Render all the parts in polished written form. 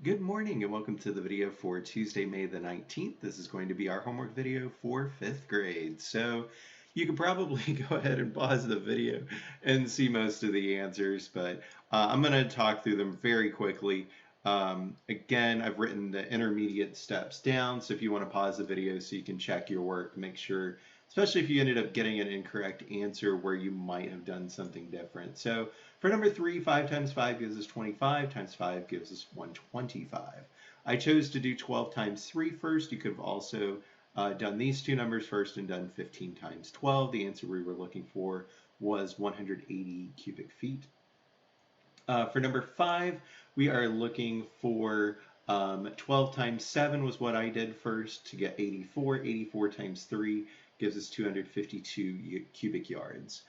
Good morning and welcome to the video for Tuesday, May the 19th. This is going to be our homework video for 5th grade. So you can probably go ahead and pause the video and see most of the answers, but I'm going to talk through them very quickly. Again, I've written the intermediate steps down, so if you want to pause the video so you can check your work, make sure, especially if you ended up getting an incorrect answer where you might have done something different. So for number 3, 5 times 5 gives us 25, times 5 gives us 125. I chose to do 12 times 3 first. You could have also done these two numbers first and done 15 times 12. The answer we were looking for was 180 cubic feet. For number 5, we are looking for 12 times 7 was what I did first to get 84. 84 times 3 gives us 252 cubic yards.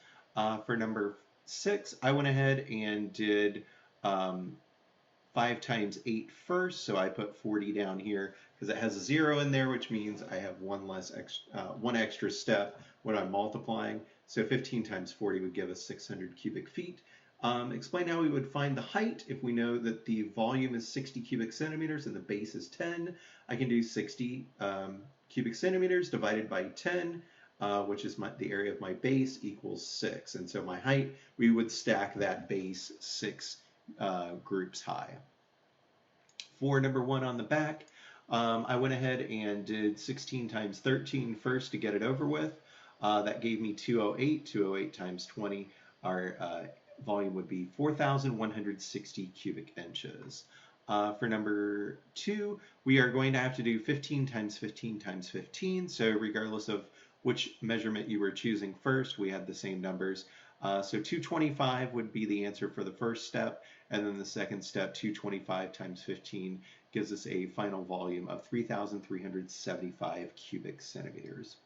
For number 6, I went ahead and did 5 times 8 first, so I put 40 down here because it has a 0 in there, which means I have one extra step when I'm multiplying. So 15 times 40 would give us 600 cubic feet. Explain how we would find the height if we know that the volume is 60 cubic centimeters and the base is 10. I can do 60 cubic centimeters divided by 10, which is the area of my base, equals 6. And so my height, we would stack that base 6 groups high. For number 1 on the back, I went ahead and did 16 times 13 first to get it over with. That gave me 208. 208 times 20, our volume would be 4,160 cubic inches. For number 2, we are going to have to do 15 times 15 times 15. So regardless of which measurement you were choosing first, we had the same numbers. So 225 would be the answer for the first step, and then the second step, 225 times 15, gives us a final volume of 3,375 cubic centimeters.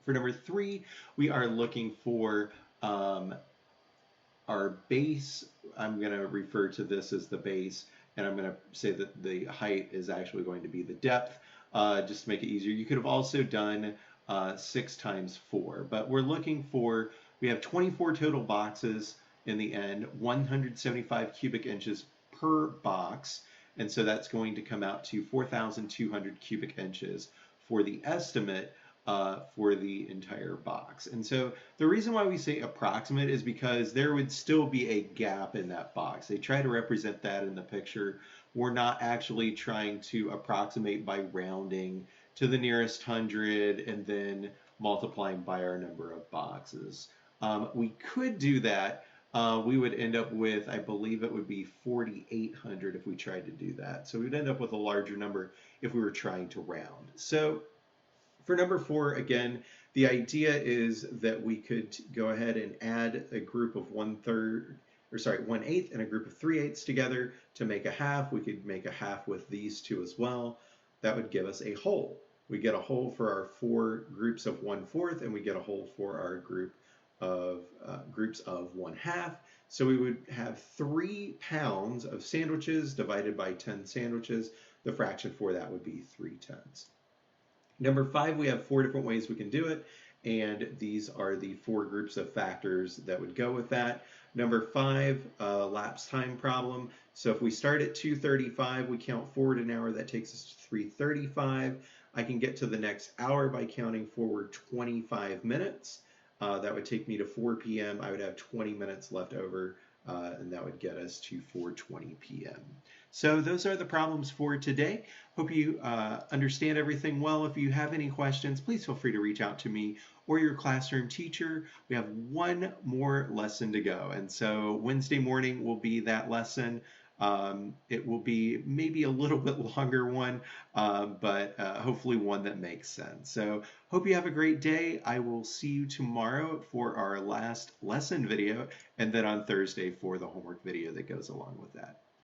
For number 3, we are looking for our base. I'm going to refer to this as the base, and I'm going to say that the height is actually going to be the depth, just to make it easier. You could have also done 6 times 4, but we're looking for, we have 24 total boxes in the end, 175 cubic inches per box, and so that's going to come out to 4,200 cubic inches for the estimate for the entire box. And so the reason why we say approximate is because there would still be a gap in that box. They try to represent that in the picture. We're not actually trying to approximate by rounding to the nearest 100 and then multiplying by our number of boxes. We could do that. We would end up with, I believe it would be 4,800 if we tried to do that. So we'd end up with a larger number if we were trying to round. So for number 4, again, the idea is that we could go ahead and add a group of 1/8 and a group of 3/8 together to make a half. We could make a half with these two as well. That would give us a whole. We get a whole for our 4 groups of 1/4, and we get a whole for our groups of 1/2. So we would have 3 pounds of sandwiches divided by 10 sandwiches. The fraction for that would be 3/10. Number 5, we have 4 different ways we can do it, and these are the 4 groups of factors that would go with that. Number 5, lapse time problem. So if we start at 2:35, we count forward an hour, that takes us to 3:35. I can get to the next hour by counting forward 25 minutes. That would take me to 4 p.m. I would have 20 minutes left over, and that would get us to 4:20 p.m. So those are the problems for today. Hope you understand everything well. If you have any questions, please feel free to reach out to me or your classroom teacher. We have one more lesson to go, and so Wednesday morning will be that lesson. It will be maybe a little bit longer one, but hopefully one that makes sense. So hope you have a great day. I will see you tomorrow for our last lesson video, and then on Thursday for the homework video that goes along with that.